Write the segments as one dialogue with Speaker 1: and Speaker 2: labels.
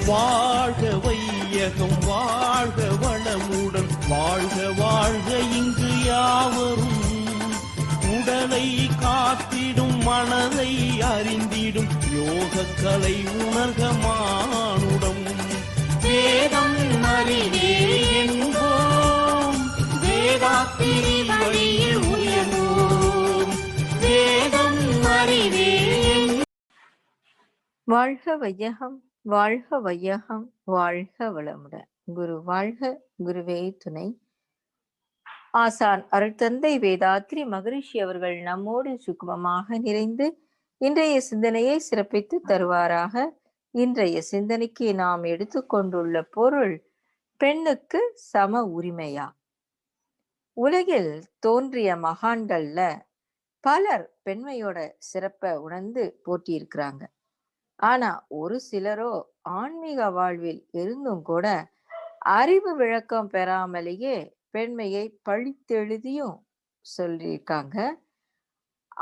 Speaker 1: வாழ்க வையகம் வாழ்க வளமுடன் வாழ்க வாழ்க இங்கு யாவரும் உடலை காத்திடும் மனதை அறிந்திடும் யோகக்கலை உணர்க மானுடம் வேதம் அறிவே என்போம் வேதாத்திரி வழியில் உயர்வோம் வேதம் அறிவே.
Speaker 2: வாழ்க வையகம் வாழ்க வையகம் வாழ்க வளமுடன். குரு வாழ்க, குருவே துணை. ஆசான் அருட்தந்தை வேதாத்ரி மகரிஷி அவர்கள் நம்மோடு சுக்குமமாக நிறைந்து இன்றைய சிந்தனையை சிறப்பித்து தருவாராக. இன்றைய சிந்தனைக்கு நாம் எடுத்துக்கொண்டுள்ள பொருள், பெண்ணுக்கு சம உரிமையா? உலகில் தோன்றிய மகான்கள்ல பலர் பெண்மையோட சிறப்பை உணர்ந்து போற்றியிருக்கிறாங்க. ஆனா ஒரு சிலரோ ஆன்மீக வாழ்வில் இருந்தும் கூட அறிவு விளக்கம் பெறாமலேயே பெண்மையை பழித்தெழுதியும் சொல்லியிருக்காங்க.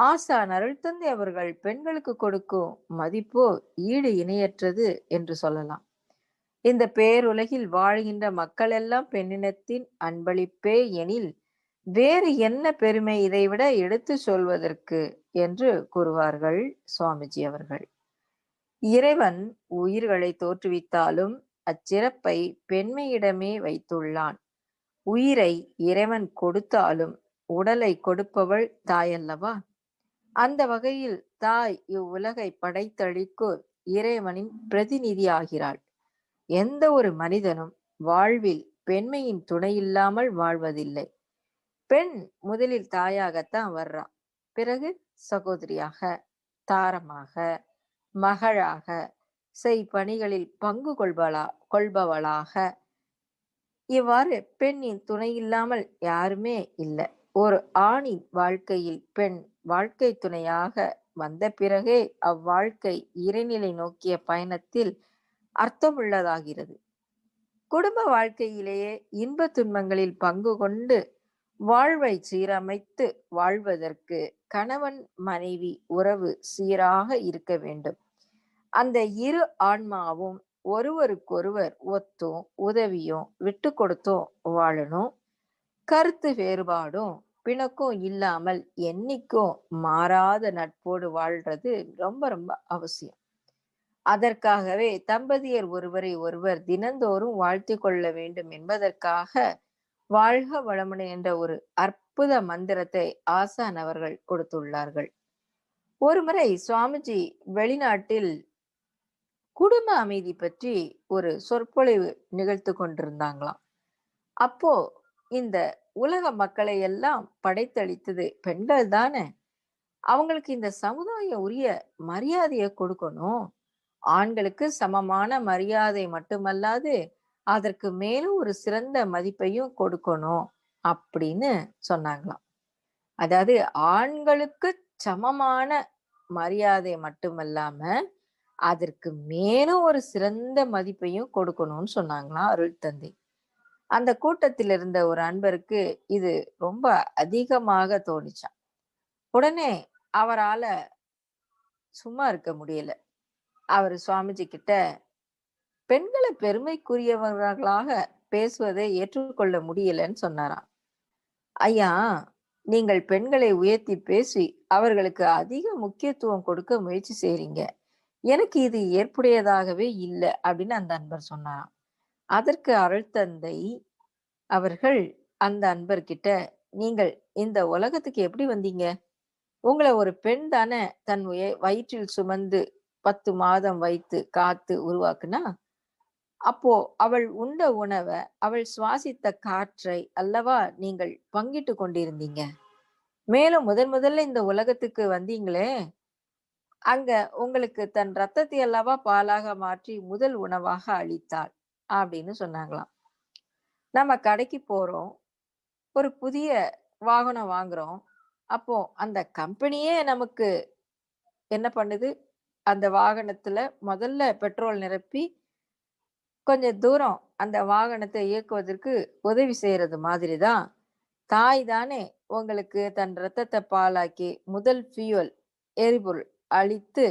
Speaker 2: ஆசான் அருள்தந்தை அவர்கள் பெண்களுக்கு கொடுக்கும் மதிப்போ ஈடு இணையற்றது என்று சொல்லலாம். இந்த பேருலகில் வாழ்கின்ற மக்கள் எல்லாம் பெண்ணினத்தின் அன்பளிப்பே எனில் வேறு என்ன பெருமை இதைவிட எடுத்து சொல்வதற்கு என்று கூறுவார்கள் சுவாமிஜி அவர்கள். இறைவன் உயிர்களை தோற்றுவித்தாலும் அச்சிறப்பை பெண்மையிடமே வைத்துள்ளான். உயிரை இறைவன் கொடுத்தாலும் உடலை கொடுப்பவள் தாயல்லவா? அந்த வகையில் தாய் இவ்வுலகை படைத்தளிக்கும் இறைவனின் பிரதிநிதியாகிறாள். எந்த ஒரு மனிதனும் வாழ்வில் பெண்மையின் துணையில்லாமல் வாழ்வதில்லை. பெண் முதலில் தாயாகத்தான் வர்றா, பிறகு சகோதரியாக, தாரமாக, மகளாக, செய்பணிகளில் பங்கு கொள்பவளாக, இவ்வாறு பெண்ணின் துணை இல்லாமல் யாருமே இல்லை. ஒரு ஆணின் வாழ்க்கையில் பெண் வாழ்க்கை துணையாக வந்த பிறகே அவ்வாழ்க்கை இறைநிலை நோக்கிய பயணத்தில் அர்த்தமுள்ளதாகிறது. குடும்ப வாழ்க்கையிலேயே இன்ப துன்பங்களில் பங்கு கொண்டு வாழ்வை சீரமைத்து வாழ்வதற்கு கணவன் மனைவி உறவு சீராக இருக்க வேண்டும். அந்த இரு ஆன்மாவும் ஒருவருக்கொருவர் ஒத்தும் உதவியும் விட்டு கொடுத்தும் வாழணும். கருத்து வேறுபாடும் பிணக்கும் இல்லாமல் என்னைக்கும் மாறாத நட்போடு வாழ்றது ரொம்ப ரொம்ப அவசியம். அதற்காகவே தம்பதியர் ஒருவரை ஒருவர் தினந்தோறும் வாழ்த்து கொள்ள வேண்டும் என்பதற்காக வாழ்க வளமுடன் என்ற ஒரு அற்புத மந்திரத்தை ஆசான் அவர்கள் கொடுத்துள்ளார்கள். ஒருமுறை சுவாமிஜி வெளிநாட்டில் குடும்ப அமைதி பற்றி ஒரு சொற்பொழிவு நிகழ்த்து கொண்டிருந்தாங்களாம். அப்போ இந்த உலக மக்களை எல்லாம் படைத்தளித்தது பெண்கள் தானே, அவங்களுக்கு இந்த சமுதாயம் உரிய மரியாதையை கொடுக்கணும். ஆண்களுக்கு சமமான மரியாதை மட்டுமல்லாது அதற்கு மேலும் ஒரு சிறந்த மதிப்பையும் கொடுக்கணும் அப்படின்னு சொன்னாங்களாம். அதாவது ஆண்களுக்கு சமமான மரியாதை மட்டுமல்லாம அதற்கு மேலும் ஒரு சிறந்த மதிப்பையும் கொடுக்கணும்னு சொன்னாங்களாம் அருள் தந்தை. அந்த கூட்டத்தில் இருந்த ஒரு அன்பருக்கு இது ரொம்ப அதிகமாக தோணிச்சான். உடனே அவரால சும்மா இருக்க முடியல. அவர் சுவாமிஜி கிட்ட, பெண்களை பெருமைக்குரியவர்களாக பேசுவதை ஏற்றுக்கொள்ள முடியலன்னு சொன்னாராம். ஐயா, நீங்கள் பெண்களை உயர்த்தி பேசி அவர்களுக்கு அதிக முக்கியத்துவம் கொடுக்க முயற்சி செய்றீங்க, எனக்கு இது ஏற்புடையதாகவே இல்லை அப்படின்னு அந்த அன்பர் சொன்னாராம். அதற்கு அருள் தந்தை அவர்கள் அந்த அன்பர்கிட்ட, நீங்கள் இந்த உலகத்துக்கு எப்படி வந்தீங்க? உங்களை ஒரு பெண் தானே தன் வயிற்றில் சுமந்து 10 மாதம் வைத்து காத்து உருவாக்குனா, அப்போ அவள் உண்ட உணவை, அவள் சுவாசித்த காற்றை அல்லவா நீங்கள் பங்கிட்டு கொண்டிருந்தீங்க. மேலும் முதல்ல இந்த உலகத்துக்கு வந்தீங்களே, அங்க உங்களுக்கு தன் ரத்தத்தை அல்லவா பாலாக மாற்றி முதல் உணவாக அளித்தாள் அப்படின்னு சொன்னாங்களாம். நம்ம கடைக்கு போறோம், ஒரு புதிய வாகனம் வாங்குறோம். அப்போ அந்த கம்பெனியே நமக்கு என்ன பண்ணுது, அந்த வாகனத்துல முதல்ல பெட்ரோல் நிரப்பி கொஞ்சம் தூரம் அந்த வாகனத்தை இயக்குவதற்கு உதவி செய்யறது மாதிரிதான் தாய் தானே உங்களுக்கு தன் ரத்தத்தை பாலாக்கி முதல் ஃபியூல் எரிபொருள் அளித்து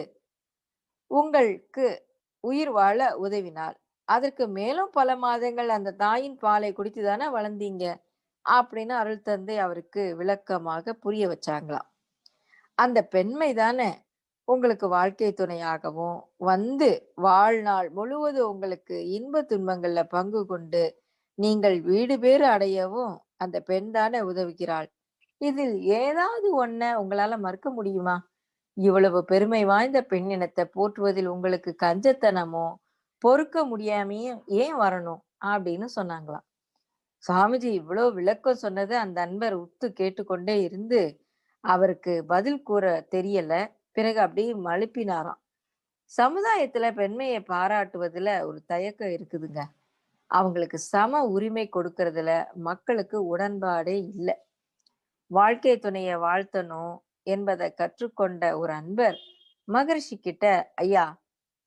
Speaker 2: உங்களுக்கு உயிர் வாழ உதவினாள். அதற்கு மேலும் பல மாதங்கள் அந்த தாயின் பாலை குடித்து தானே வளர்ந்தீங்க அப்படின்னு அருள் தந்தை அவருக்கு விளக்கமாக புரிய வச்சாங்களாம். அந்த பெண்மை தானே உங்களுக்கு வாழ்க்கை துணையாகவும் வந்து வாழ்நாள் முழுவதும் உங்களுக்கு இன்ப துன்பங்கள்ல பங்கு கொண்டு நீங்கள் வீடு பேறு அடையவும் அந்த பெண் தானே உதவுகிறாள். இதில் ஏதாவது ஒன்ன உங்களால மறுக்க முடியுமா? இவ்வளவு பெருமை வாய்ந்த பெண் இனத்தை போற்றுவதில் உங்களுக்கு கஞ்சத்தனமோ பொறுக்க முடியாமையும் ஏன் வரணும் அப்படின்னு சொன்னாங்களாம். சாமிஜி இவ்வளவு விளக்கம் சொன்னதை அந்த அன்பர் உத்து கேட்டுக்கொண்டே இருந்து அவருக்கு பதில் கூற தெரியல. பிறகு அப்படியே மழுப்பினாராம். சமுதாயத்துல பெண்மையை பாராட்டுவதுல ஒரு தயக்கம் இருக்குதுங்க. அவங்களுக்கு சம உரிமை கொடுக்கறதுல மக்களுக்கு உடன்பாடே இல்லை. வாழ்க்கை துணைய வாழ்த்தணும் என்பதை கற்றுக்கொண்ட ஒரு அன்பர் மகரிஷி கிட்ட, ஐயா,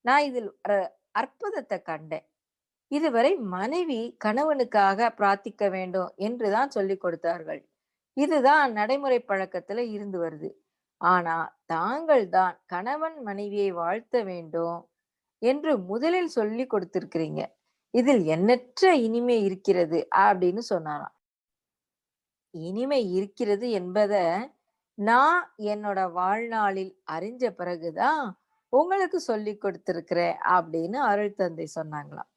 Speaker 2: நான் இதில் ஒரு அற்புதத்தை கண்டேன். இதுவரை மனைவி கணவனுக்காக பிரார்த்திக்க வேண்டும் என்றுதான் சொல்லிக் கொடுத்தார்கள். இதுதான் நடைமுறை பழக்கத்துல இருந்து வருது. ஆனா தாங்கள் தான் கணவன் மனைவியை வாழ்த்த வேண்டும் என்று முதலில் சொல்லி கொடுத்திருக்கிறீங்க. இதில் எண்ணற்ற இனிமை இருக்கிறது அப்படின்னு சொன்னாராம். இனிமை இருக்கிறது என்பத நான் என்னோட வாழ்நாளில் அறிஞ்ச பிறகுதான் உங்களுக்கு சொல்லி கொடுத்திருக்கிறேன் அப்படின்னு அருள் தந்தை சொன்னாங்களாம்.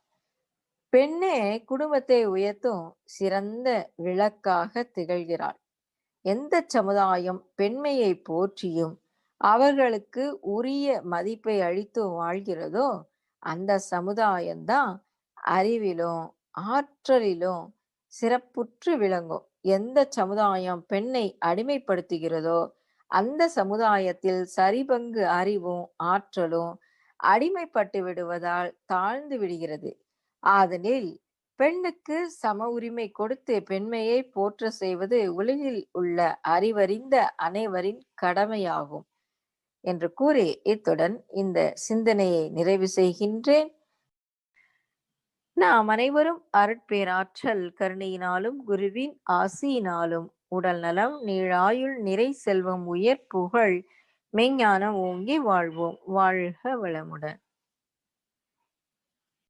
Speaker 2: பெண்ணே குடும்பத்தை உயர்த்தும் சிறந்த விளக்காக திகழ்கிறாள். எந்த சமுதாயம் பெண்மையை போற்றியும் அவர்களுக்கு உரிய மதிப்பை அளித்தும் வாழ்கிறதோ அந்த சமுதாயம்தான் அறிவிலும் ஆற்றலிலும் சிறப்புற்று விளங்கும். எந்த சமுதாயம் பெண்ணை அடிமைப்படுத்துகிறதோ அந்த சமுதாயத்தில் சரிபங்கு அறிவும் ஆற்றலும் அடிமைப்பட்டு விடுவதால் தாழ்ந்து விடுகிறது. ஆதலில் பெண்ணுக்கு சம உரிமை கொடுத்து பெண்மையை போற்ற செய்வது உலகில் உள்ள அறிவறிந்த அனைவரின் கடமையாகும் என்று கூறி இத்துடன் இந்த சிந்தனையை நிறைவு செய்கின்றேன். நாம் அனைவரும் அருட்பேராற்றல் கருணையினாலும் குருவின் ஆசியினாலும் உடல் நலம் நீழாயுள் நிறை செல்வம் உயர் புகழ் மெஞ்ஞானம் ஓங்கி வாழ்வோம். வாழ்க வளமுடன்.